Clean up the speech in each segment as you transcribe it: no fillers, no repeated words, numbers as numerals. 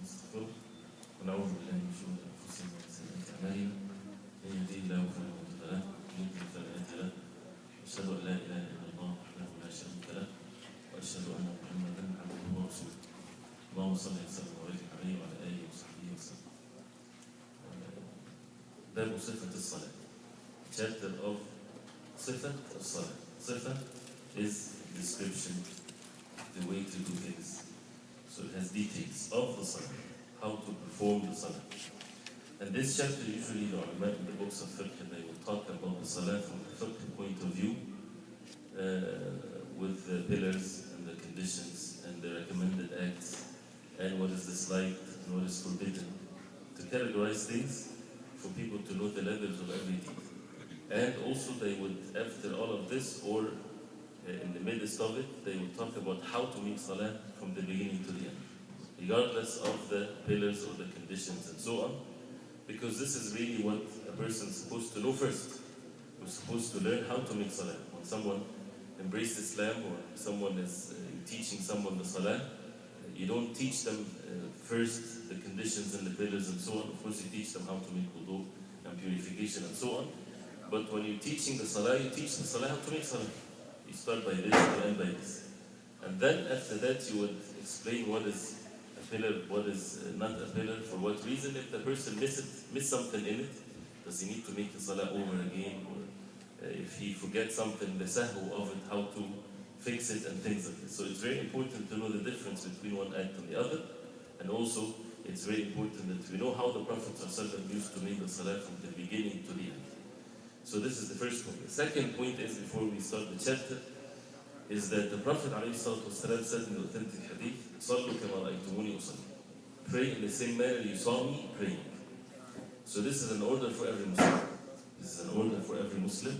ونستغفره ونعوذ بالله من شرور أنفسنا ومن سيئات أعمالنا من يهده الله فلا مضل له ومن يضلل فلا هادي له وأشهد أن لا إله إلا الله وحده لا شريك له وأشهد أن محمدا عبده ورسوله اللهم صل وسلم وبارك عليه وعلى آله وصحبه وسلم. باب صفة الصلاة. Chapter of صفة الصلاة. صفة is description, the way to do things. So it has details of the Salah, how to perform the Salah. And this chapter, usually the ulama in the books of Fiqh, they will talk about the Salah from the Fiqh point of view, with the pillars and the conditions and the recommended acts, and what is disliked and what is forbidden, to categorize things for people to know the levels of every deed. And also they would, after all of this, or in the midst of it, they will talk about how to make Salah from the beginning to the end, regardless of the pillars or the conditions and so on, because this is really what a person is supposed to know first. We're supposed to learn how to make Salah. When someone embraces Islam or someone is teaching someone the Salah, you don't teach them first the conditions and the pillars and so on. Of course, you teach them how to make wudu and purification and so on. But when you're teaching the Salah, you teach the Salah how to make Salah. You start by this, you end by this. And then after that, you would explain what is a pillar, what is not a pillar, for what reason. If the person miss something in it, does he need to make the Salah over again? Or if he forgets something, the sahu of it, how to fix it and things like this. So it's very important to know the difference between one act and the other. And also, it's very important that we know how the Prophet ﷺ used to make the Salah from the beginning to the end. So this is the first point. The second point is, before we start the chapter, is that the Prophet ﷺ said in the authentic hadith, صَلُّوا كَمَا رَأَيْتُمُونِي أُصَلِّي. Pray in the same manner you saw me praying. So this is an order for every Muslim. This is an order for every Muslim,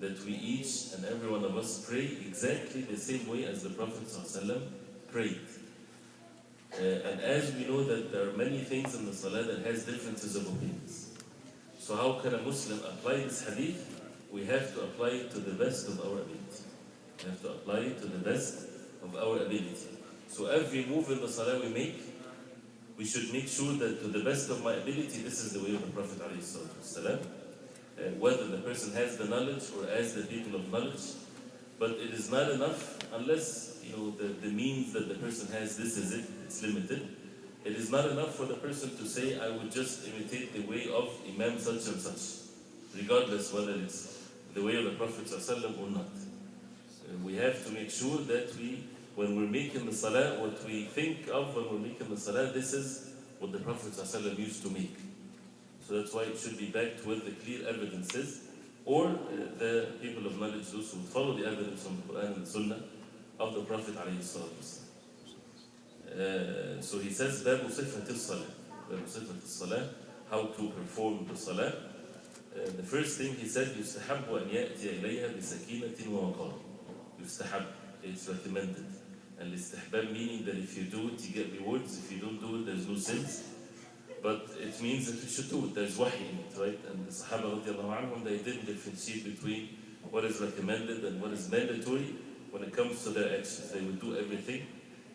that we each and every one of us pray exactly the same way as the Prophet ﷺ prayed. And as we know that there are many things in the Salah that has differences of opinions. So how can a Muslim apply this hadith? We have to apply it to the best of our ability. We have to apply it to the best of our ability. So every move in the Salah we make, we should make sure that to the best of my ability, this is the way of the Prophet ﷺ. Whether the person has the knowledge or as the people of knowledge, but it is not enough unless the means that the person has, this is it, it's limited. It is not enough for the person to say, I would just imitate the way of Imam such and such, regardless whether it's the way of the Prophet ﷺ or not. We have to make sure that when we're making the Salah, what we think of when we're making the Salah, this is what the Prophet ﷺ used to make. So that's why it should be backed with the clear evidences, or the people of knowledge, those who follow the evidence from the Quran and the Sunnah of the Prophet ﷺ. So he says, باب صفة الصلاة. باب صفة الصلاة, how to perform the Salah. The first thing he said, يستحب أن يأتي إليها بسكينة ووقار. يستحب, it's recommended. And الاستحباب meaning that if you do it, you get rewards. If you don't do it, there's no sins. But it means that we should do it. There's wahi in it, right? And the Sahaba radiallahu anhum, they didn't differentiate between what is recommended and what is mandatory when it comes to their actions. They would do everything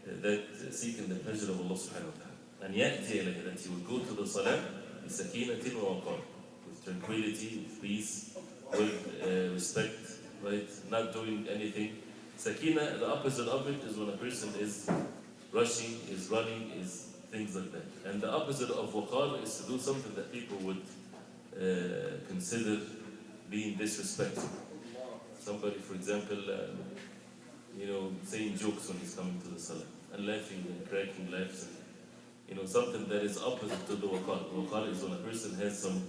that seeking the pleasure of Allah subhanahu wa ta'ala. And يأتي إليه, that he will go to the Salah بسكينة ووقار, with tranquility, with peace, with respect, right? Not doing anything. Sakina, the opposite of it is when a person is rushing, is running, is things like that. And the opposite of waqar is to do something that people would consider being disrespectful. Somebody, for example, saying jokes when he's coming to the Salah, and laughing and cracking laughs, and something that is opposite to the waqar. Waqar is when a person has some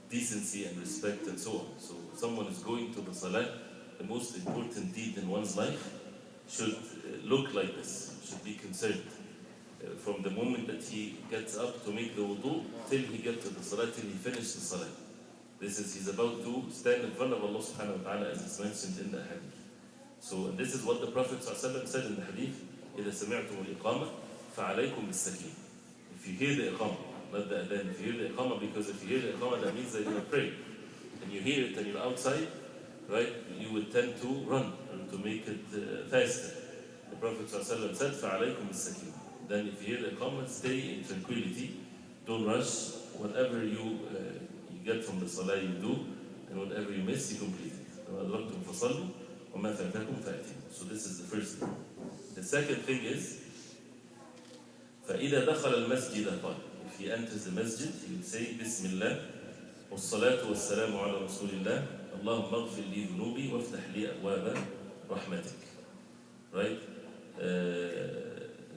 decency and respect and so on. So someone is going to the Salah, the most important deed in one's life should look like this, should be concerned. From the moment that he gets up to make the wudu, till he gets to the Salah, till he finishes the Salah. He's about to stand in front of Allah subhanahu wa ta'ala, as it's mentioned in the hadith. So this is what the Prophet ﷺ said in the hadith, إِذَا سَمِعْتُمُ الْإِقَامَةِ فَعَلَيْكُمْ بِالسَّكِينَ. If you hear the iqamah, not the adhan, if you hear the iqamah, because if you hear the iqamah, that means that you're going to pray. And you hear it and you're outside, right, you would tend to run and to make it faster. The Prophet ﷺ said, فَعَلَيْكُمْ بِالسَّكِينَ. then if you hear the Iqamah, stay in tranquility, don't rush. Whatever you get from the Salah you do, and whatever you miss you complete it. So this is the first thing. The second thing is فإذا دخل المسجد قال, if he enters the masjid, he will say بسم الله والصلاة والسلام على رسول الله اللهم اغفر لي ذنوبي وافتح لي أبواب رحمتك. Right?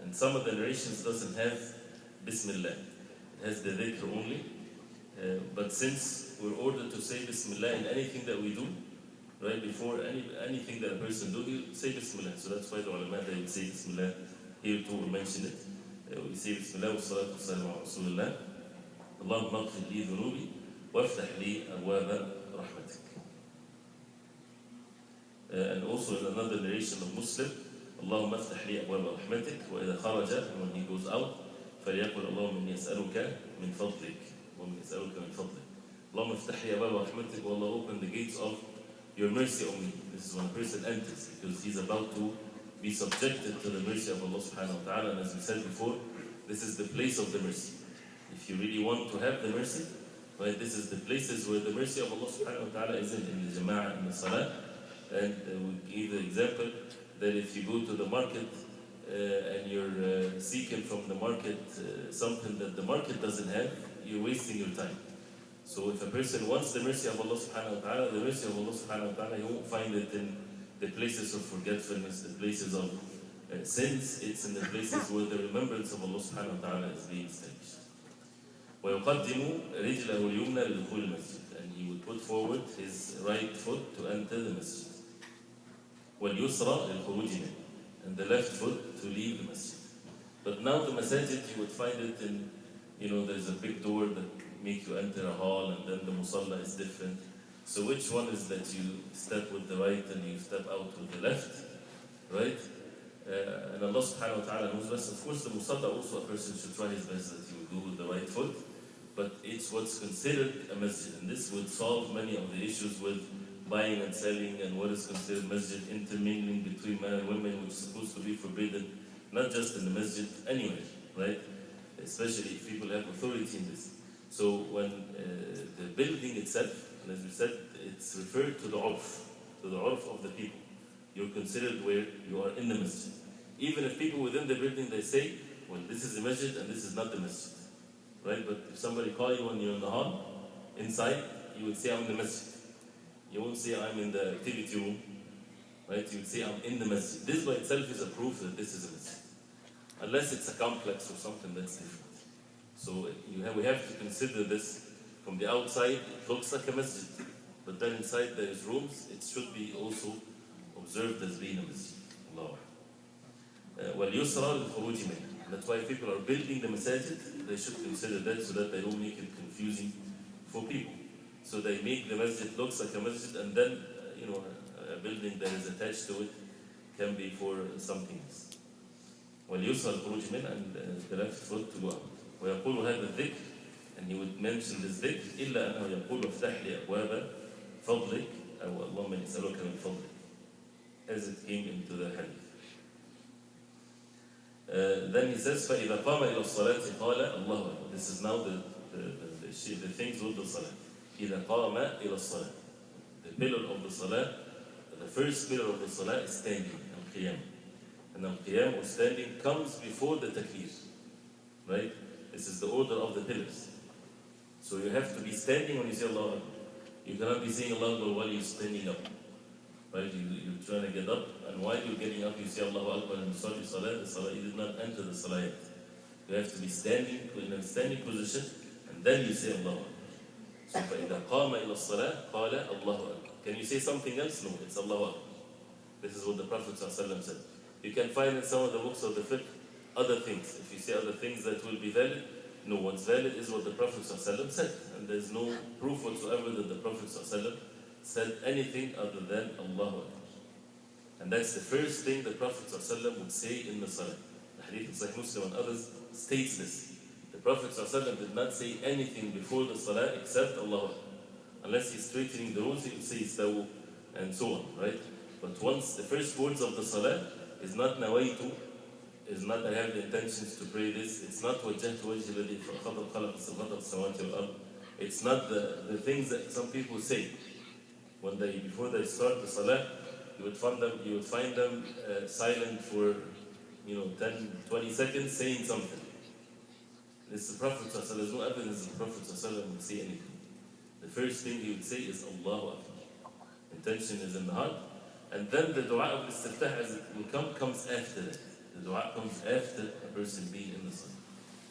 And some of the narrations doesn't have Bismillah. It has the dhikr only. But since we're ordered to say Bismillah in anything that we do, right, before anything that a person do, you say Bismillah. So that's why the ulama, they would say Bismillah. Here too we mention it. We say Bismillah wa salatu wa salam ala Rasulullah. Allahumma aghfir li dhunubi waftah li abwaba rahmatik. And also in another narration of Muslim, Allahumma aftah li abwaba rahmatik wa idha kharaja, when he goes out, فليقل اللهم إني أسألك من فضلك ومن أسألك من فضلك اللهم افتح لي أبواب رحمتك والله open the gates of your mercy on me. This is when a person enters, because he's about to be subjected to the mercy of Allah subhanahu wa ta'ala. And as we said before, this is the place of the mercy. If you really want to have the mercy, right, this is the places where the mercy of Allah subhanahu wa ta'ala is in the jama'ah, in the salah. And we give the example that if you go to the market and you're seeking from the market something that the market doesn't have, you're wasting your time. So if a person wants the mercy of Allah subhanahu wa ta'ala, the mercy of Allah subhanahu wa ta'ala, he won't find it in the places of forgetfulness, the places of sins. It's in the places where the remembrance of Allah subhanahu wa ta'ala is being established. وَيُقَدِّمُ رِجْلَهُ الْيُمْنَى لِدُخُولِ الْمَسْجِدِ, and he would put forward his right foot to enter the masjid. وَالْيُسْرَى لِلْخُرُوجِ مِنْهُ, and the left foot to leave the masjid. But now the masajid, you would find it in, there's a big door that make you enter a hall, and then the musalla is different. So which one is that you step with the right and you step out with the left, right? And Allah subhanahu wa ta'ala knows best. Of course, the musalla also, a person should try his best that he will go with the right foot, but it's what's considered a masjid. And this would solve many of the issues with buying and selling and what is considered masjid, intermingling between men and women, which is supposed to be forbidden, not just in the masjid, anywhere, right? Especially if people have authority in this. So when the building itself, and as we said, it's referred to the urf of the people. You're considered where you are in the masjid. Even if people within the building, they say, well, this is the masjid and this is not the masjid, right? But if somebody calls you when you're in the hall, inside, you would say, I'm in the masjid. You won't say, I'm in the activity room, right? You would say, I'm in the masjid. This by itself is a proof that this is a masjid. Unless it's a complex or something that's different. So we have to consider this from the outside. It looks like a masjid, but then inside there is rooms. It should be also observed as being a masjid. Allah. وَالْيُسْرَى لِلْخُرُوجِ مِنْهُ. That's why people are building the masajid. They should consider that so that they don't make it confusing for people. So they make the masjid looks like a masjid, and then a building that is attached to it can be for something else. وَالْيُسْرَى لِلْخُرُوجِ مِنْهُ, and the left foot to go out. ويقول هذا الذكر, and he would mention this dhikr, إلا أنه يقول افتح لي أبواب فضلك أو اللهم إني أسألك من فضلك, as it came into the hadith. Then he says فإذا قام إلى الصلاة قال الله أكبر. This is now the things with the salah. إذا قام إلى الصلاة, the pillar of the salah, the first pillar of the salah is standing, al-qiyam. And al-qiyam or standing comes before the takbir, right? This is the order of the pillars. So you have to be standing when you say Allah Akbar. You cannot be saying Allah Akbar while you're standing up. Right? You're trying to get up, and while you're getting up, you say Allahu Akbar and you start your salah. The salah, you did not enter the salah yet. You have to be standing in a standing position, and then you say Allahu Akbar. So فَإِذَا قَامَ إِلَى الصَّلَاةِ قَالَ Allahu Akbar. Can you say something else? No, it's Allahu Akbar. This is what the Prophet ﷺ said. You can find in some of the books of the fiqh other things. If you say other things that will be valid, no, what's valid is what the Prophet ﷺ said. And there's no proof whatsoever that the Prophet ﷺ said anything other than Allahu Akbar. And that's the first thing the Prophet ﷺ would say in the Salah. The hadith of Sahih Muslim and others states this. The Prophet ﷺ did not say anything before the Salah except Allahu Akbar. Unless he's straightening the rules, he would say Istawu and so on, right? But once the first words of the Salah is not Nawaitu is not I have the intentions to pray this. It's not وجهت وجهي الذي خلق السماوات والأرض. It's not the things that some people say when before they start the Salah. You would find them silent for 10, 20 seconds saying something. It's the Prophet ﷺ. There's no evidence the Prophet ﷺ would say anything. The first thing he would say is Allahu Akbar. Intention is in the heart. And then the dua of istiftah as it will comes after that. The dua comes after a person being in the Salah.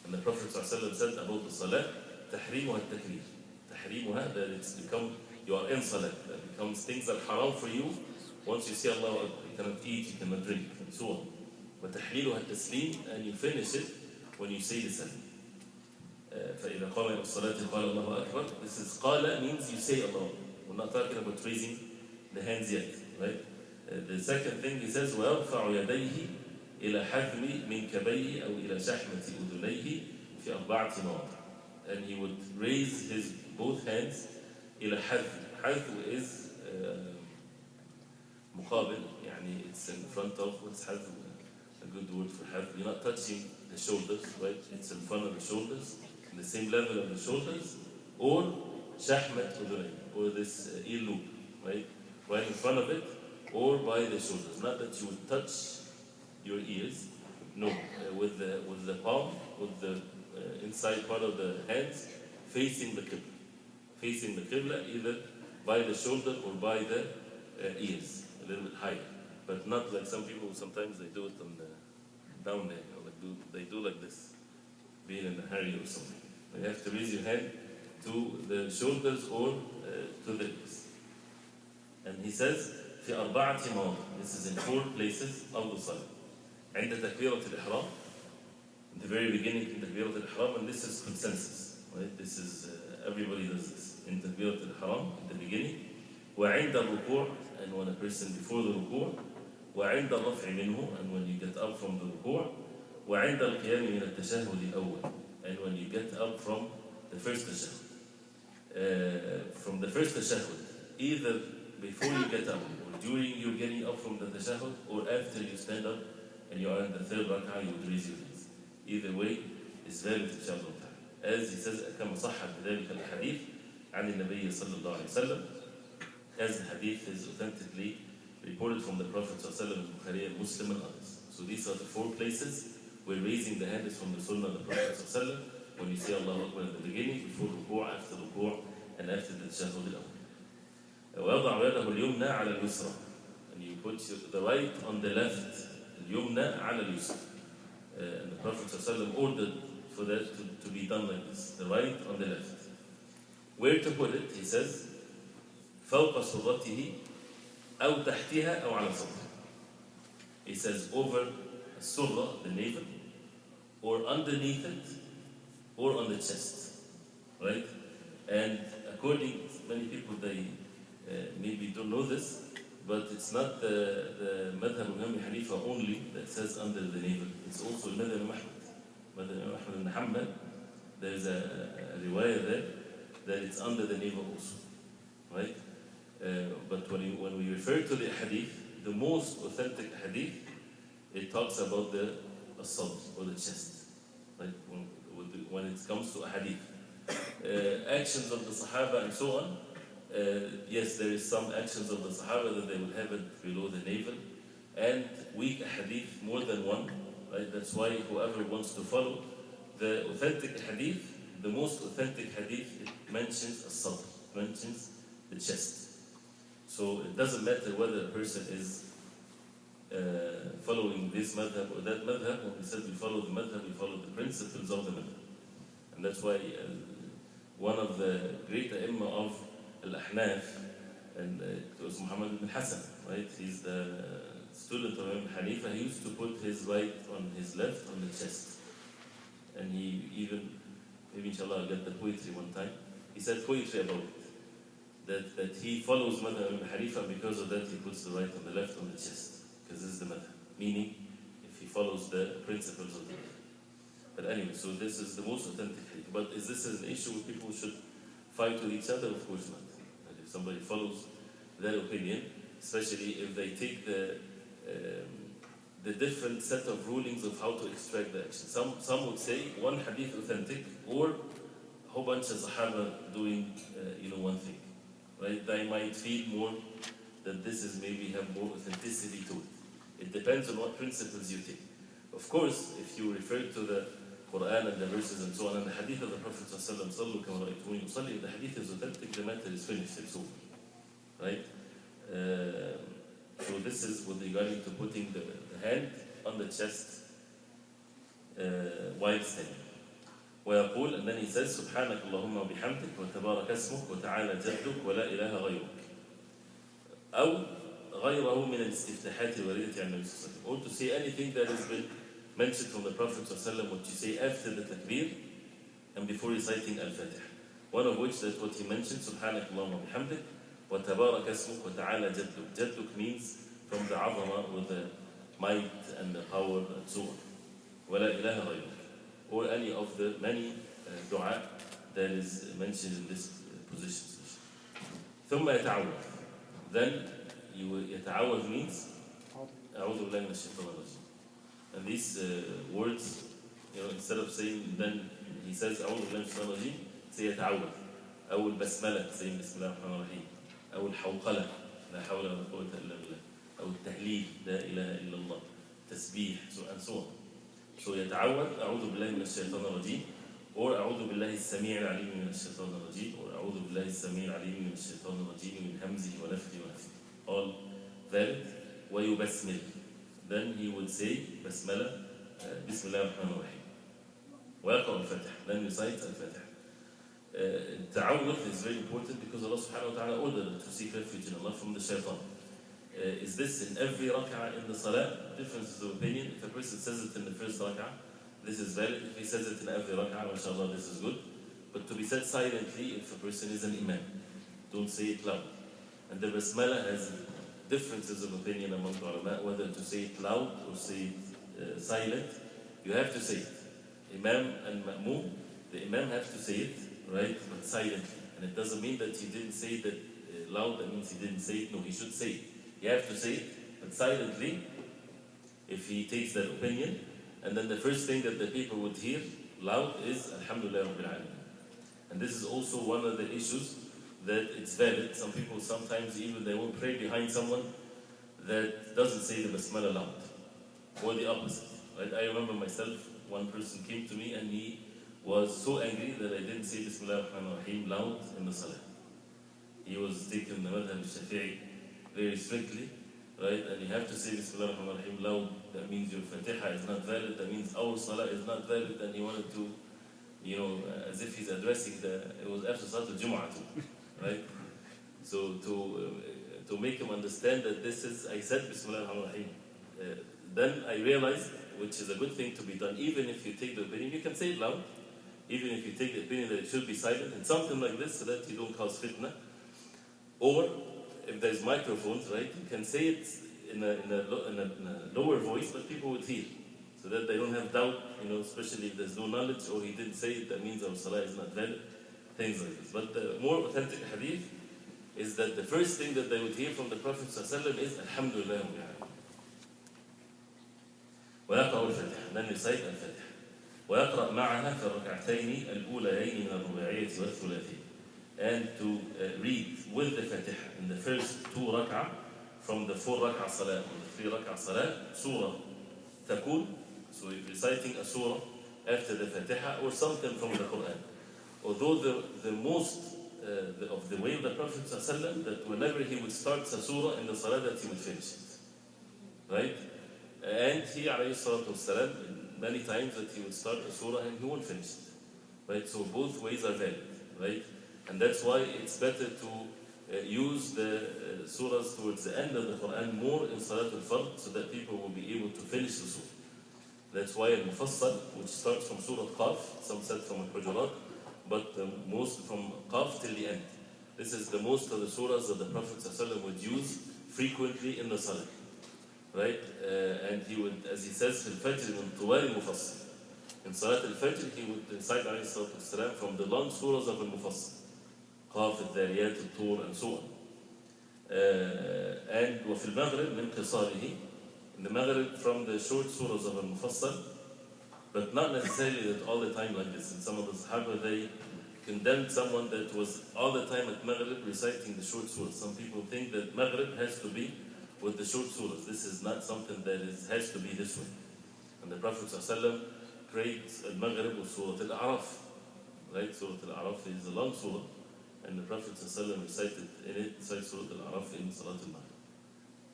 And the Prophet ﷺ said about the Salah, تحريمها التكبير. تحريمها, that it's become, you are in Salah. That becomes things that are haram for you. Once you say Allahu Akbar, you cannot eat, you cannot drink, and so on. But تحليلها التسليم, and you finish it when you say the Salah. فإذا قام إلى الصلاة قال الله أكبر. This is قال means you say Allah. We're not talking about raising the hands yet, right? The second thing he says ويرفع يديه إلى حذو منكبيه أو إلى شحمة أذنيه في 4 مواضع. And he would raise his both hands إلى حذو. حذو is مقابل, يعني it's in front of, what's حذو? A good word for حذو. You're not touching the shoulders, right? It's in front of the shoulders, in the same level of the shoulders, or شحمة أذنيه, or this ear loop, right? Right in front of it, or by the shoulders. Not that you would touch your ears, no. With the palm, with the inside part of the hands, facing the Qibla. Facing the Qibla, either by the shoulder or by the ears, a little bit higher. But not like some people, sometimes they do it on the, down there, they do like this, being in a hurry or something. You have to raise your hand to the shoulders or to the ears. And he says, في 4 مواضع. This is in 4 places of the Salah. عند تكبيرة الإحرام, in the very beginning in تكبيرة الإحرام, and this is consensus, right? This is, everybody does this. In تكبيرة الإحرام, in the beginning. وعند الركوع, and when a person before the ركوع. وعند الرفع منه, and when you get up from the ركوع. وعند القيام من التشهد الأول, and when you get up from the first tashahhud. From the first tashahhud, either before you get up, or during you getting up from the tashahhud, or after you stand up and you are in the third rak'ah, you would raise your hands. Either way is valid inshallah. As he says, كما صحت بذلك الحديث عن النبي صلى الله عليه وسلم, as the hadith is authentically reported from the Prophet صلى الله عليه وسلم, Bukhari and Muslim and others. So these are the 4 places where raising the hand is from the Sunnah of the Prophet صلى الله عليه وسلم, when you say Allahu Akbar at the beginning, before ruku', after ruku', and after the tashahhud al-awwal. ويضع يده اليمنى على اليسرى, and you put the right on the left. اليمنى على اليسرى. And the Prophet ﷺ ordered for that to be done like this, the right on the left. Where to put it? He says, فوق سرته أو تحتها أو على صدره. He says over السرة, the navel, or underneath it, or on the chest, right? And according to many people, they maybe don't know this, but it's not the madhab of Imam Hanifa only that says under the navel. It's also the madhab of Ahmad. Madhab of Ahmad ibn Hanbal, there's a riwayah there that it's under the navel also, right? But when we refer to the hadith, the most authentic hadith, it talks about the sadr, or the chest, right? When it comes to a hadith. Actions of the Sahaba and so on, yes, there is some actions of the Sahaba that they will have it below the navel, and weak hadith, more than one, right? That's why whoever wants to follow the authentic hadith, the most authentic hadith, it mentions a sadr, mentions the chest. So it doesn't matter whether a person is following this madhab or that madhab. When we said we follow the madhab, we follow the principles of the madhab. And that's why one of the great ai*imma of al-Ahnaf, and it was Muhammad ibn Hassan, right? He's the student of Imam Hanifa. He used to put his right on his left on the chest. And he even, maybe inshallah I'll get the poetry one time, he said poetry about it. That he follows Madhab Imam Hanifa, because of that he puts the right on the left on the chest. Because this is the Madhab. Meaning, if he follows the principles of the Madhab. But anyway, so this is the most authentic hadith. But is this an issue where people should fight with each other? Of course not. And if somebody follows their opinion, especially if they take the the different set of rulings of how to extract the action. Some would say one hadith authentic, or a whole bunch of Sahaba doing one thing. Right? They might feel more that this is maybe have more authenticity to it. It depends on what principles you take. Of course, if you refer to the Quran and the verses and so on, and the hadith of the Prophet ﷺ, the hadith is authentic, the matter is finished, it's over. Right? So this is with regard to putting the hand on the chest while standing. ويقول, and then he says, سبحانك اللهم وبحمدك وتبارك اسمك وتعالى جدك ولا إله غيرك. أو غيره من الاستفتاحات الواردة عن النبي صلى الله عليه وسلم. Or to say anything that has been mentioned from the Prophet صلى الله عليه وسلم, what you say after the takbir and before reciting Al-Fatiha. One of which, that's what he mentioned, سبحانك اللهم وبحمدك وتبارك اسمك وتعالى جدك. جدك means from the عظمة, with the might and the power and so on. ولا إله غيرك. Or any of the many dua that is mentioned in this position. ثم يتعوذ. Then يتعوذ means أعوذ بالله من الشيطان الرجيم. And these words, instead of saying, then he says أعوذ بالله من الشيطان الرجيم, say يتعوذ. أو البسملة, say بسم الله الرحمن الرحيم. أو الحوقلة, لا حول ولا قوة إلا بالله. أو التهليل, لا إله إلا الله. تسبيح, and so on. So يتعوذ أعوذ بالله من الشيطان الرجيم, or أعوذ بالله السميع العليم من الشيطان الرجيم, or أعوذ بالله السميع العليم من الشيطان الرجيم من همزه ونفثه ونفثه. All valid. ويبسمل. Then he would say بسملة, بسم الله الرحمن الرحيم. ويقرأ الفاتحة. Then recite الفاتحة. التعوذ is very important because Allah subhanahu wa ta'ala ordered to seek refuge in Allah from the shaitan. Is this in every rak'ah in the salah? Differences of opinion. If a person says it in the first rak'ah, this is valid. If he says it in every rak'ah, mashallah, this is good. But to be said silently if a person is an imam. Don't say it loud. And the basmala has differences of opinion among the ulama, whether to say it loud or say it silent. You have to say it. Imam and ma'moom, the imam have to say it, right, but silently. And it doesn't mean that he didn't say that loud, that means he didn't say it. No, he should say it. You have to say it, but silently, if he takes that opinion. And then the first thing that the people would hear loud is Alhamdulillah Rabbil Alameen. And this is also one of the issues that it's valid. Some people sometimes even they will pray behind someone that doesn't say the Basmala loud, or the opposite. Right? I remember myself, one person came to me and he was so angry that I didn't say Bismillah ar-Rahman ar-Rahim loud in the Salah. He was taking the madhab al-Shafi'i very strictly, right? And you have to say Bismillah ar-Rahman ar-Rahim loud. That means your Fatiha is not valid. That means our Salah is not valid. And he wanted to, as if he's addressing it was after Salat al-Jum'ah too, right? So to make him understand that this is, I said Bismillah ar-Rahman ar-Rahim. Then I realized, which is a good thing to be done, even if you take the opinion, you can say it loud, even if you take the opinion that it should be silent, and something like this so that you don't cause fitna. Or if there's microphones, right, you can say it in a lower voice, but people would hear, so that they don't have doubt, especially if there's no knowledge, or he didn't say it, that means our salah is not valid, things like this. But the more authentic hadith is that the first thing that they would hear from the Prophet ﷺ is Alhamdulillah. ويقرأ الفاتحة. Then recite الفاتحة. ويقرأ معها في الركعتين الأوليين من الرباعية والثلاثية. And to read with the Fatiha in the first 2 rak'ah from the 4 rak'ah salah or the 3 rak'ah salah, surah تكون. So if reciting a surah after the Fatiha or something from the Quran. Although the most of the way of the Prophet ﷺ, that whenever he would start a surah in the salah, that he would finish it. Right? And he, alayhi salatu wasalam, many times that he would start a surah and he won't finish it. Right? So both ways are valid. Right? And that's why it's better to use the surahs towards the end of the Quran more in Salat al-Fard, so that people will be able to finish the surah. That's why al-Mufassal, which starts from Surah Qaf, some said from al-Hujurat, but most from Qaf till the end. This is the most of the surahs that the Prophet ﷺ would use frequently in the Salah. Right? And he would, as he says, في الفجر من طوال المفصل. In Salat al-Fajr, he would recite alayhi salatu wasalam from the long surahs of al-Mufassal. Qaf, al-Dhariyat, al-Tur, and so on. And وفي المغرب من قصاره, in the Maghrib from the short surahs of Al-Mufassal, but not necessarily that all the time like this. And some of the Sahaba, they condemned someone that was all the time at Maghrib reciting the short surahs. Some people think that Maghrib has to be with the short surahs. This is not something that has to be this way. And the Prophet ﷺ prayed al-Maghrib with Surah Al-A'raf. Right? Surah Al-A'raf is a long surah, and the Prophet ﷺ recited in it, Surah Al-A'raf in Salat al-Maghrib.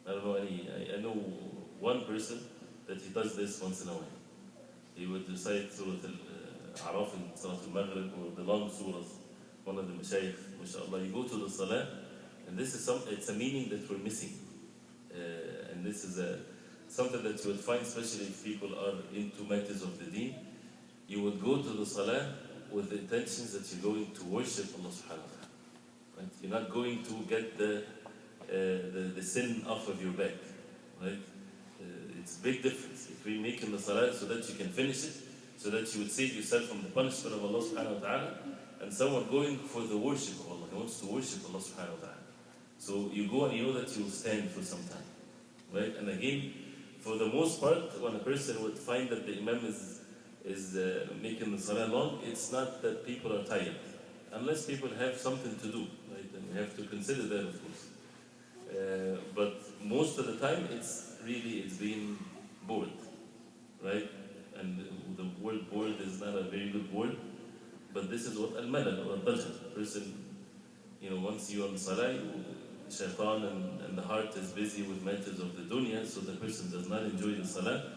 I don't know I know one person that he does this once in a while. He would recite Surah Al-A'raf in Salat al-Maghrib, or the long surahs. One of the Mashaykh, mashallah, you go to the Salah, and this is it's a meaning that we're missing. And this is something that you would find, especially if people are into matters of the Deen. You would go to the Salah with the intentions that you're going to worship Allah subhanahu wa ta'ala. Right? You're not going to get the sin off of your back. Right? It's a big difference between making the Salah so that you can finish it, so that you would save yourself from the punishment of Allah subhanahu wa ta'ala, and someone going for the worship of Allah. He wants to worship Allah subhanahu wa ta'ala. So you go and you know that you will stand for some time. Right? And again, for the most part, when a person would find that the Imam is making the Salah long, it's not that people are tired. Unless people have something to do, right? And we have to consider that, of course. But most of the time, it's being bored, right? And the word bored is not a very good word, but this is what al-malal or al-dajar. Person, once you're on Salah, shaitan and the heart is busy with matters of the dunya, so the person does not enjoy the Salah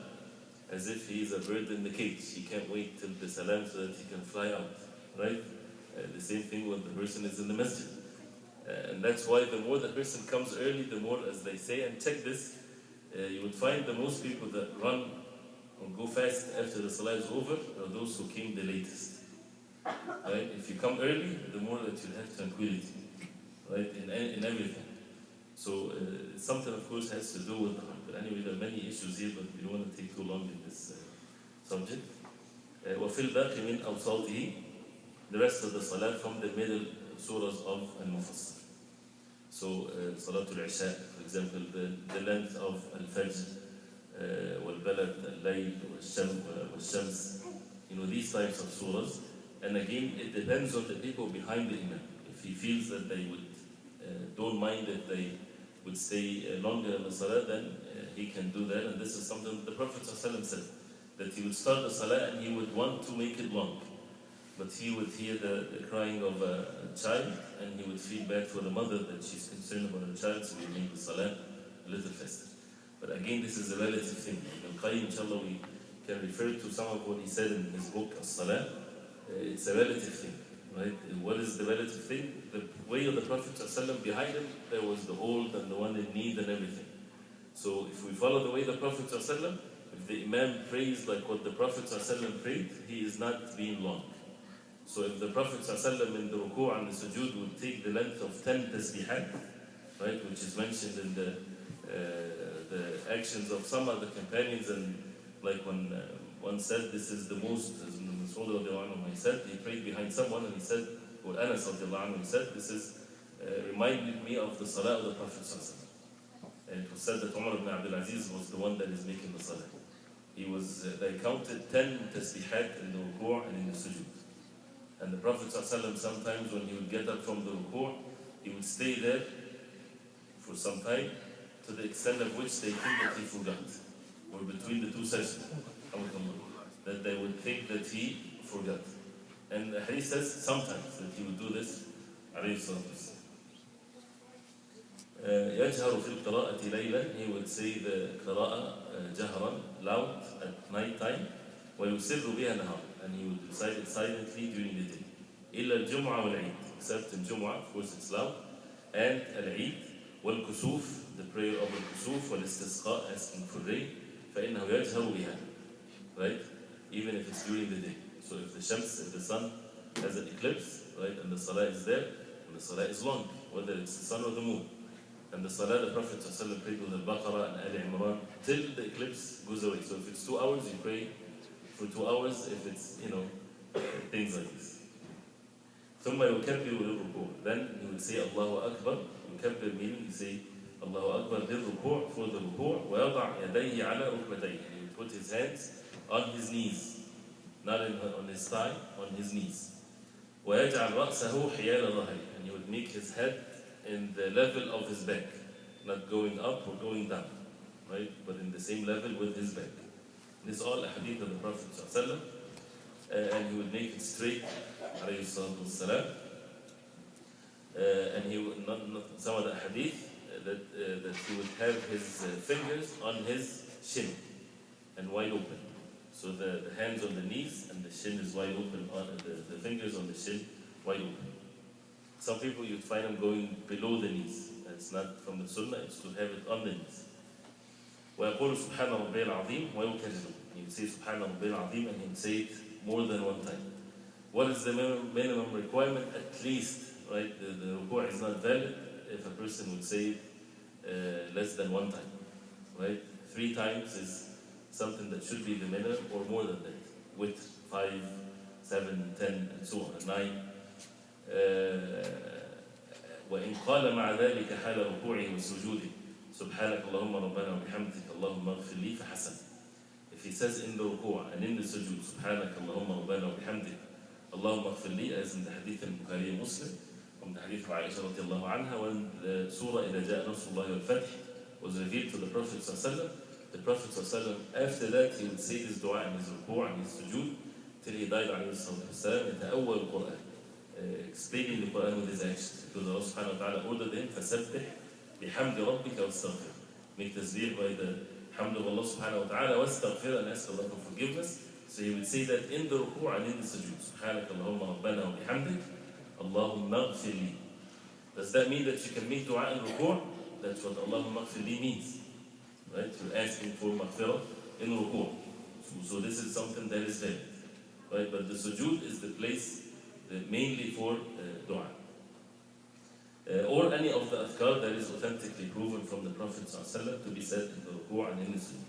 as if he is a bird in the cage. He can't wait till the salam so that he can fly out, right? The same thing when the person is in the masjid. And that's why the more the person comes early, the more, as they say, and check this, you would find the most people that run or go fast after the Salah is over are those who came the latest. Right? If you come early, the more that you'll have tranquility, right? In everything. So something, of course, has to do with the heart. But anyway, there are many issues here, but we don't want to take too long in this subject. وَفِي الْبَاقِ مِنْ أَوْصَاتِهِ, the rest of the Salah from the middle surahs of Al-Mufassal. So Salatul Isha, for example, the length of Al-Fajr, Wal-Balad, Al-Layl, Wal-Shams, these types of surahs. And again, it depends on the people behind the Imam. If he feels that they don't mind that they would stay longer in the Salah, then he can do that. And this is something the Prophet ﷺ said, that he would start the Salah and he would want to make it long. But he would hear the crying of a child, and he would feel bad for the mother that she's concerned about her child, so he made the Salah a little faster. But again, this is a relative thing. Ibn Qayyim, inshallah, we can refer to some of what he said in his book, As-Salah. It's a relative thing, right? What is the relative thing? The way of the Prophet ﷺ, behind him, there was the old and the one in need and everything. So if we follow the way of the Prophet ﷺ, if the Imam prays like what the Prophet ﷺ prayed, he is not being long. So if the Prophet ﷺ in the ruku' and the sujood would take the length of 10 tasbihat, right, which is mentioned in the actions of some of the companions, and like when one said this is the most, as he said, he prayed behind someone and he said, or Anas he said, this is reminded me of the Salah of the Prophet ﷺ. And it was said that Umar ibn Abdul Aziz was the one that is making the Salah. They counted 10 tasbihat in the ruku' and in the sujood. And the Prophet ﷺ, sometimes when he would get up from the ruku', he would stay there for some time, to the extent of which they think that he forgot, or between the two sessions, that they would think that he forgot. And the hadith says sometimes that he would do this, alayhi salatu wasalam. يجهر في القراءة ليلا, he would say the قراءة جهرا, loud at night time, ويسر بها نهار, and he would recite it silently during the day. إلا الجمعة والعيد, except in Jum'ah, of course it's loud, and al-Eid, wal-Kusuf, the prayer of al-Kusuf, wal-Istisqa, asking for rain, فإنه يجهر بها, right? Even if it's during the day. So if the sun has an eclipse, right, and the Salah is there, and the Salah is long, whether it's the sun or the moon. And the Salah, the Prophet ﷺ prayed with Al-Baqarah and Al-Imran till the eclipse goes away. So if it's 2 hours, you pray for 2 hours, if it's, things like this. ثم يكبر للركوع. Then you will say Allahu Akbar. Yukabbir meaning you say Allahu Akbar للركوع for the ركوع ويضع يديه على ركبتيه. He would put his hands on his knees, not on his thigh, on his knees. ويجعل رأسه حيال ظهره, and he would make his head in the level of his back, not going up or going down, right? But in the same level with his back. This is all a hadith of the Prophet ﷺ, and he would make it straight, alayhi salatu wassalam. And he would not some of the hadith that he would have his fingers on his shin and wide open. So the hands on the knees and the shin is wide open, on the fingers on the shin wide open. Some people you'd find them going below the knees. That's not from the sunnah, it's to have it on the knees. ويقول سبحان ربي العظيم ويكرره. He would say سبحان ربي العظيم and he would say it more than one time. What is the minimum requirement? At least, right? The ruku' is not valid if a person would say it less than one time, right? 3 times is something that should be the minimum, or more than that, with 5, 7, 10, and so on, 9. وإن قال مع ذلك حال ركوعه وسجوده سبحانك اللهم ربنا وبحمدك اللهم اغفر لي فحسن. If he says in the ruku' and in the sujood سبحانك اللهم ربنا وبحمدك اللهم اغفر لي, as in the hadith al-Bukhari and Muslim, from the hadith of Aisha رضي الله عنها, when the surah إذا جاء نصر الله والفتح was revealed to the Prophet ﷺ, the Prophet ﷺ, after that he would say this dua in his ruku' and his sujood till he died عليه الصلاة والسلام, يتأول القرآن, explaining the Quran with his actions, because Allah subhanahu wa ta'ala ordered him فسبح بحمد ربك واستغفر, make tasbih by the hamd of Allah subhanahu wa ta'ala واستغفر, and ask Allah for forgiveness. So he would say that in the ruku' and in the sujood, سبحانك اللهم ربنا وبحمدك اللهم اغفر لي. Does that mean that you can make dua in ruku'? That's what Allahumma اغفر لي means, right? You're asking for maghfirah in ruku'. So this is something that is valid, right? But the sujood is the place mainly for dua. Or any of the adhkar that is authentically proven from the Prophet ﷺ to be said in the ruku' and in the sujood.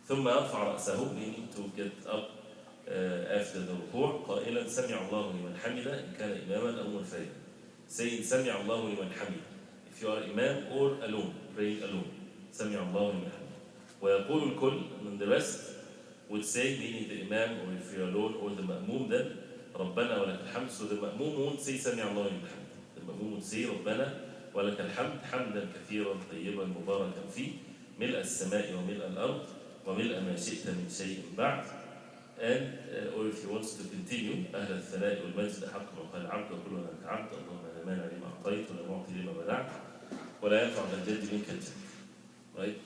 ثم يرفع رأسه, meaning to get up after the ruku' قائلا سمع الله لمن حمده إن كان إماما أو منفردا. Saying سمع الله لمن حمده if you are imam or alone, praying alone. سمع الله لمن حمده. ويقول الكل, and the rest would say, meaning the imam, or if you're alone, or the ma'mum, then ربنا ولك الحمد. So the ma'mum won't say سمع الله لمن حمده. The ma'mum would say ربنا ولك الحمد حمدا كثيرا طيبا مباركا فيه ملء السماء وملء الأرض وملء ما شئت من شيء بعد. And or if he wants to continue أهل الثناء والمجد حق ما قال العبد وكلنا لك عبد اللهم لا مانع لما أعطيت ولا معطي لما منعت ولا ينفع ذا الجد منك الجد. Right?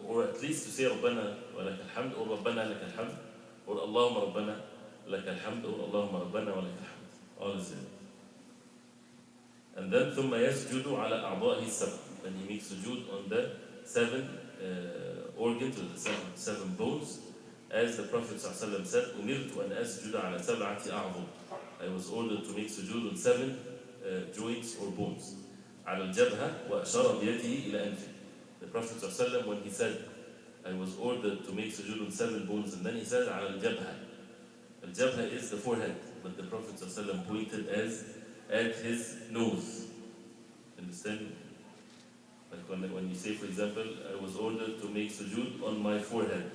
Or at least to say ربنا ولك الحمد, or ربنا لك الحمد, or اللهم ربنا لك الحمد, or اللهم ربنا ولك الحمد. All is there. And then ثم يسجد على أعضائه السبع. Then he makes sujood on the 7 organs, or the 7 bones, as the Prophet ﷺ said, أمرت أن أسجد على 7 أعظم. I was ordered to make sujood on 7 joints or bones. على الجبهة وأشار بيده إلى أنفه. The Prophet ﷺ, when he said, I was ordered to make sujood on 7 bones, and then he said على الجبهة. الجبهة is the forehead, but the Prophet ﷺ pointed at his nose. Understand? Like when you say, for example, I was ordered to make sujood on my forehead.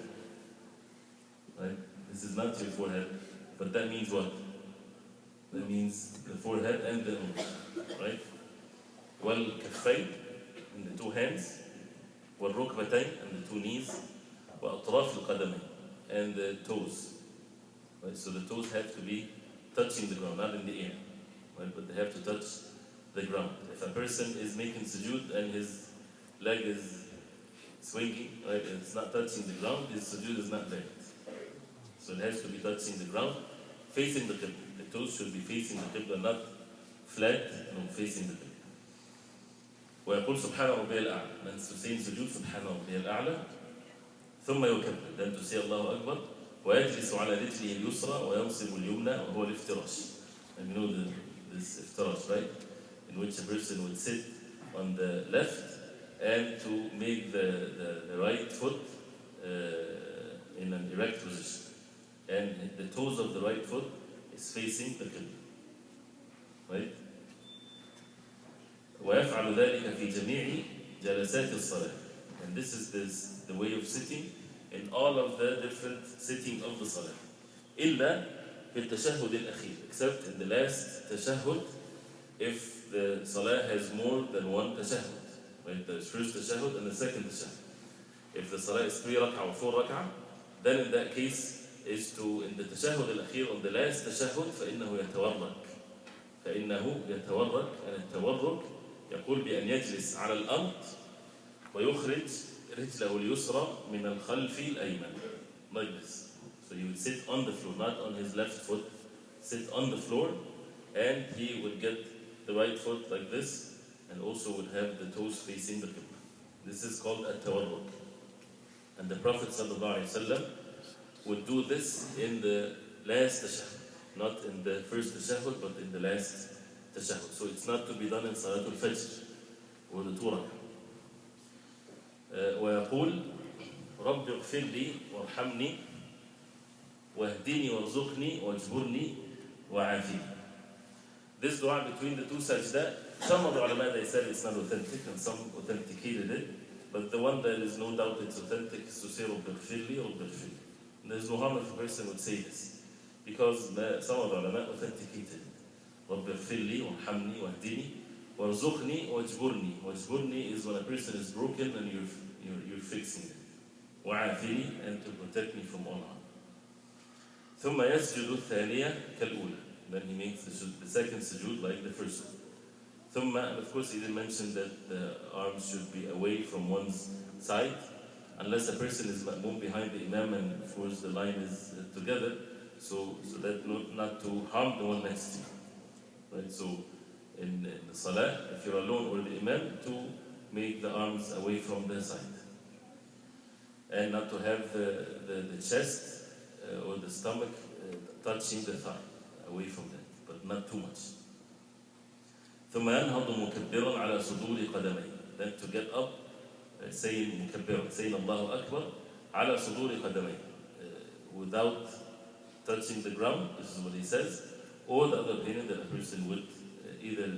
Right? This is not your forehead, but that means what? That means the forehead and the nose, right? والكفين, and the 2 hands, والركبتين, and the 2 knees, وأطراف القدمين, and the toes. Right? So the toes have to be touching the ground, not in the air, right? But they have to touch the ground. If a person is making sujood and his leg is swinging, right, and it's not touching the ground, his sujood is not valid. So it has to be touching the ground, facing the qibla. The toes should be facing the qibla, not flat, no, facing the qibla. ويقول سبحان ربي الأعلى. Then to say in sujood سبحان ربي الأعلى. ثم يكبر. Then to say الله أكبر. ويجلس على رجله اليسرى وينصب اليمنى وهو الافتراش. And you know this افتراش, right? In which a person would sit on the left and to make the right foot in an erect position. And the toes of the right foot is facing the qibla, right? ويفعل ذلك في جلسات الصلاة. And this is the way of sitting in all of the different sitting of the Salah. إلا في التشهد الأخير, except in the last tashahhud, if the Salah has more than one tashahhud. Right? The first tashahhud and the second tashahhud. If the Salah is 3 rak'ah or 4 rak'ah, then in that case is to, in the tashahhud al-akhir, on the last tashahhud, فإنه يتورك. فإنه يتورك, and التورك يقول بأن يجلس على الأرض ويخرج رجله اليسرى من الخلف الأيمن. Like this. So he would sit on the floor, not on his left foot, sit on the floor, and he would get the right foot like this, and also would have the toes facing the Qibla. This is called at-tawarruk. And the Prophet ﷺ would do this in the last tashahhud, not in the first tashahhud, but in the last tashahhud. So it's not to be done in Salatul Fajr or the 2 rak'ah. ويقول رب اغفر لي وارحمني واهدني وارزقني واجبرني وعافني. This dua between the 2 sajda, some of the ulama, they said it's not authentic, and some authenticated it, but the one that is no doubt it's authentic is to say رب اغفر لي رب اغفر لي. There's no harm if a person would say this, because some of the ulama authenticated it. رب اغفر لي وارحمني واهدني وارزقني واجبرني. واجبرني is when a person is broken and you're fixing it. وعافني, and to protect me from all harm. ثم يسجد الثانية كالأولى. Then he makes the second sujood like the first one. ثم, and of course he didn't mention that the arms should be away from one's side, unless a person is ma'moom behind the imam and of course the line is together, so that not to harm the one next to you. Right? So in the Salah, if you're alone or the imam, to make the arms away from the side. And not to have the chest or the stomach touching the thigh, away from that, but not too much. ثم ينهض مكبرا على صدور قدميه. Then to get up, saying مكبرا, saying الله أكبر على صدور قدميه, without touching the ground. This is what he says. Or the other opinion that a person would either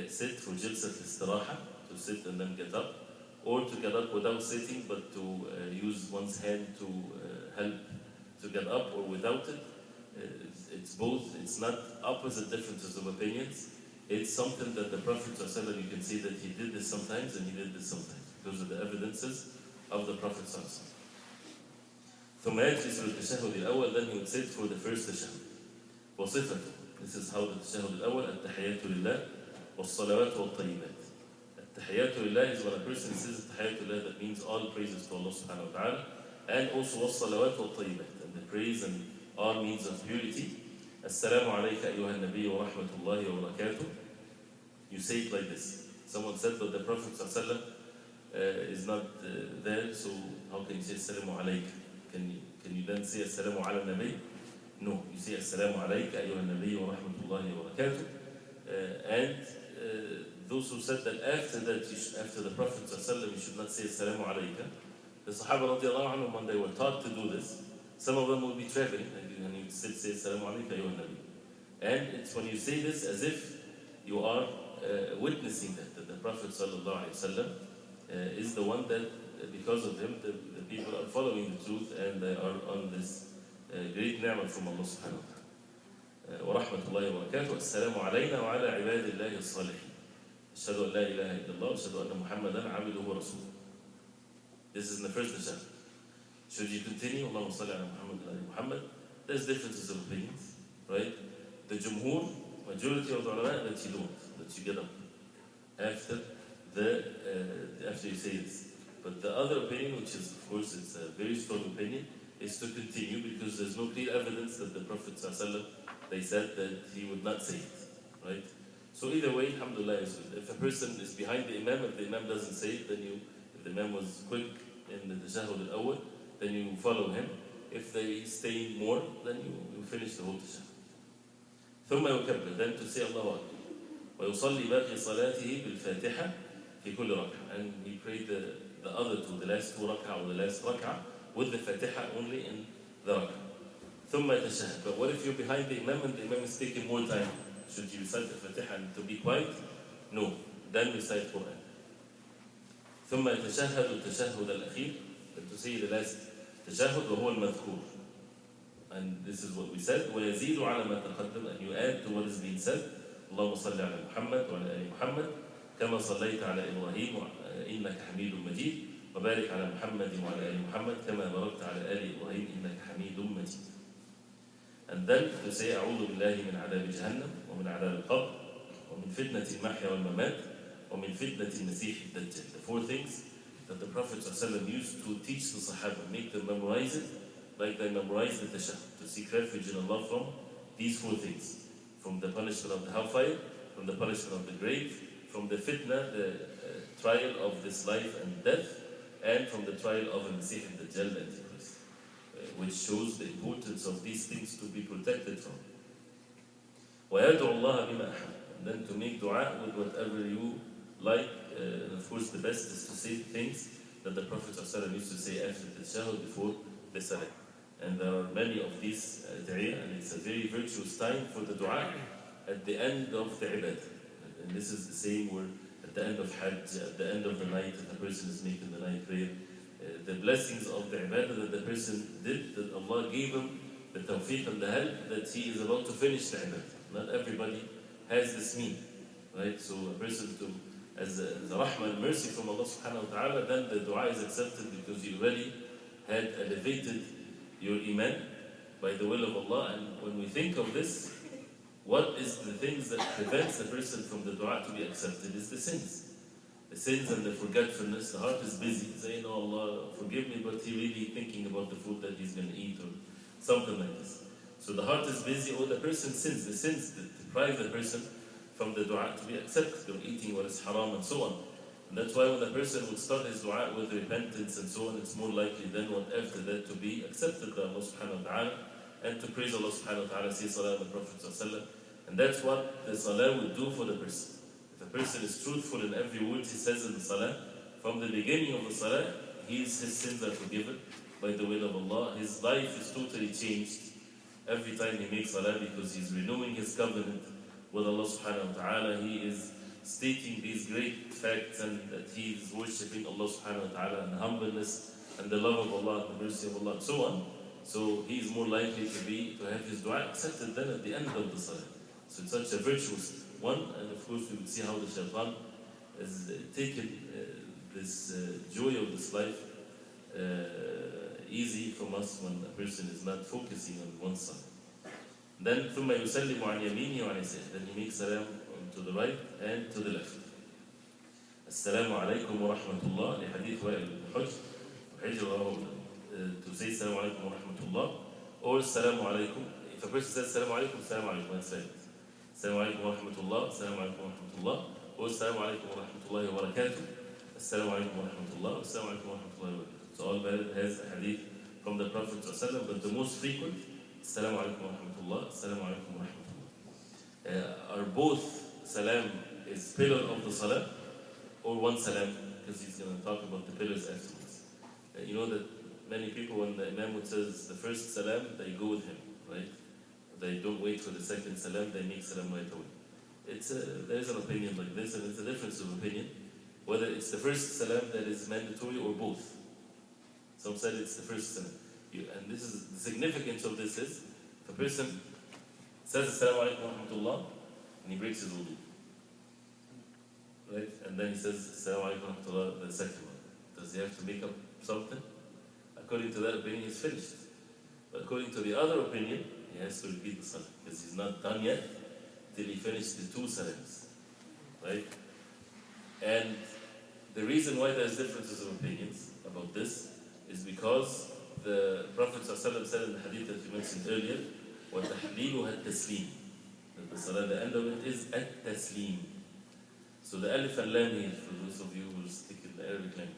sit for جلسة الاستراحة, to sit and then get up, or to get up without sitting, but to use one's hand to help to get up, or without it. It's both. It's not opposite differences of opinions. It's something that the Prophet ﷺ, you can see that he did this sometimes and he did this sometimes. Those are the evidences of the Prophet ﷺ. ثم يجلس للتشهد الأول, then he would sit for the first tashahhud. وصفته, this is how the tashahhud الأول, التحيات لله والصلوات والطيبات. التحيات لله is when a person says التحيات لله, that means all praises to Allah subhanahu wa ta'ala, and also والصلوات والطيبات, and the praise and all means of purity. السلام عليك أيها النبي ورحمة الله وبركاته. You say it like this. Someone said that the Prophet ﷺ is not there, so how can you say السلام عليك? Can you then say السلام على النبي? No, you say السلام عليك أيها النبي ورحمة الله وبركاته. And those who said that after that, after the Prophet ﷺ, you should not say السلام عليك. The Sahaba radiallahu anhum, when they were taught to do this, some of them will be traveling and you still say السلام عليك أيها النبي. And it's when you say this as if you are witnessing that the Prophet ﷺ is the one that, because of him, the people are following the truth and they are on this great ni'mah from Allah subhanahu wa ta'ala. ورحمة الله وبركاته. السلام علينا وعلى عباد الله الصالحين. أشهد أن لا إله إلا الله وأشهد أن محمدا عبده ورسوله. This is in the first tashahhud. Should you continue? Allahumma salli ala Muhammad wa ala Muhammad. There's differences of opinions, right? The Jumhur, majority of the ulama, that you don't, that you get up after you say this. But the other opinion, which is, of course, it's a very strong opinion, is to continue, because there's no clear evidence that the Prophet ﷺ, they said that he would not say it, right? So either way, alhamdulillah, is good. If a person is behind the imam, if the imam doesn't say it, then if the imam was quick in the tashahhud al-awwal, then you follow him. If they stay more, then you finish the whole tashahhud. ثم يكبر, then to say Allahu Akbar. ويصلي باقي صلاته بالفاتحة في كل ركعة. And he prayed the other two, the last 2 rak'ah or the last rak'ah, with the Fatiha only in the rak'ah. ثم يتشهد. But what if you're behind the imam and the imam is taking more time? Should you recite the Fatiha and to be quiet? No. Then recite Quran. ثم يتشهد التشهد الأخير, to say the last تشهد وهو المذكور. And this is what we said. ويزيد على ما تقدم, and you add to what is being said. اللهم صل على محمد وعلى آل محمد كما صليت على إبراهيم إنك حميد مجيد وبارك على محمد وعلى آل محمد كما باركت على آل إبراهيم إنك حميد مجيد. And then to say أعوذ بالله من عذاب جهنم ومن عذاب القبر ومن فتنة المحيا والممات ومن فتنة المسيح الدجال. The four things that the Prophet ﷺ used to teach the Sahaba, make them memorize it like they memorize the tashahhud, to seek refuge in Allah from these four things: from the punishment of the hellfire, from the punishment of the grave, from the fitna, the trial of this life and death, and from the trial of the Masih al-Dajjal, the Antichrist, which shows the importance of these things to be protected from. وَيَدْعُ اللَّهَ بِمَا أَحَبَّ, and then to make dua with whatever you like. And of course the best is to say things that the Prophet ﷺ used to say after the tashahhud, before the salah. And there are many of these ad'iyah, and it's a very virtuous time for the dua at the end of the ibadah. And this is the same where at the end of Hajj, at the end of the night, that the person is making the night prayer, the blessings of the ibadah that the person did, that Allah gave him the tawfiq and the help that he is about to finish the ibadah. Not everybody has this mean, right? So a person to, as the Rahman, mercy from Allah subhanahu wa ta'ala, then the dua is accepted because you already had elevated your iman by the will of Allah. And when we think of this, what is the things that prevents the person from the dua to be accepted is the sins. The sins and the forgetfulness. The heart is busy, saying, oh Allah, forgive me, but he really thinking about the food that he's going to eat or something like this. So the heart is busy, or the person sins. The sins that deprive the person from the dua to be accepted, or eating what is haram and so on. And that's why when a person would start his dua with repentance and so on, it's more likely then what after that to be accepted by Allah subhanahu wa ta'ala, and to praise Allah subhanahu wa ta'ala, say salah on the Prophet sallallahu alaihi wasallam. And that's what the salah will do for the person. If a person is truthful in every word he says in the salah, from the beginning of the salah, his sins are forgiven by the will of Allah. His life is totally changed every time he makes salah, because he's renewing his covenant with Allah subhanahu wa ta'ala. He is stating these great facts, and that he is worshipping Allah subhanahu wa ta'ala in humbleness and the love of Allah and the mercy of Allah and so on. So he is more likely to have his dua accepted than at the end of the salah. So it's such a virtuous one. And of course we will see how the shaitan has taken this joy of this life easy from us when a person is not focusing on one side. Then ثم يسلم عن يمينه وعن يساره. Then he makes salam to the right and to the left. السلام عليكم ورحمة الله, لحديث وائل بن حجر, to say السلام عليكم ورحمة الله, or السلام عليكم. If a person says السلام عليكم, السلام عليكم, that's it. السلام عليكم ورحمة الله, السلام عليكم ورحمة الله, or السلام عليكم ورحمة الله وبركاته, السلام عليكم ورحمة الله, السلام عليكم ورحمة الله وبركاته. So all valid has a hadith from the Prophet ﷺ, but the most frequent, السلام عليكم ورحمة الله, السلام عليكم ورحمة الله. Are both salam is pillar of the salah, or one salam? Because he's going to talk about the pillars afterwards. You know that many people, when the Imam says the first salam, they go with him, right? They don't wait for the second salam, they make salam right away. There's an opinion like this, and it's a difference of opinion, whether it's the first salam that is mandatory or both. Some said it's the first salam. And this is the significance of this is, if a person says Assalamu alaikum wa rahmatullah, and he breaks his wudu, right? And then he says Assalamu alaikum wa rahmatullah, the second one. Does he have to make up something? According to that opinion, he's finished. But according to the other opinion, he has to repeat the salah, because he's not done yet till he finished the two salams, right? And the reason why there's differences of opinions about this is because the Prophet ﷺ said in the hadith that we mentioned earlier, وَتَحْلِيلُهَا التَّسْلِيمِ, that the salah, the end of it is at-taslim. So the alif and lam here, for those of you who will stick in the Arabic language,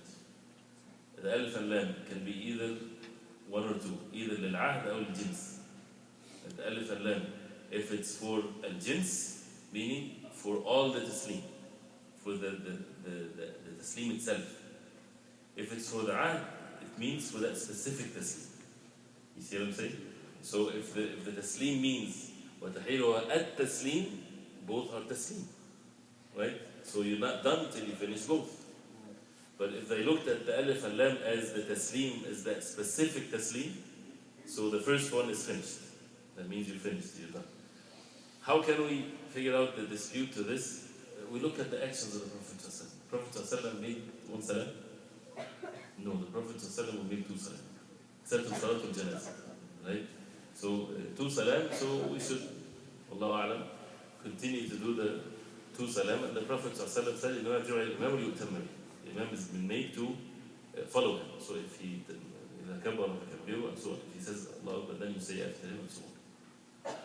the alif and lam can be either one or two, either للعهد or الجنس. The alif and lam, if it's for al-jins, meaning for all the taslim, for the taslim itself. If it's for the ahd, it means for that specific taslim. You see what I'm saying? So if the taslim means وَتَحِيلُهَا at-taslim, both are taslim, right? So you're not done till you finish both. But if they looked at the alif and lam as the taslim, as that specific taslim, so the first one is finished. That means you're finished, you're done. How can we figure out the dispute to this? We look at the actions of the Prophet. The Prophet made one salam? No, the Prophet will make two salam. Except in Salat al-Janazah, right? So, two salam, so we should, Wallahu a'lam, continue to do the two salam. And the Prophet said, the Imam has been made to follow him. So if he إذا كبر فكبره and so on. If he says Allah, but then you say after him and so on.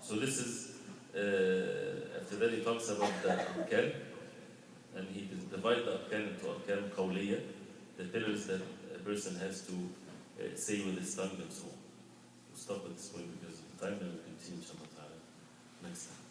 So this is, after that he talks about the arkan, and he divides the arkan into arkan qawliya, the pillars that a person has to say with his tongue and so on. We'll stop at this point because of the time, and we'll continue inshallah ta'ala next time.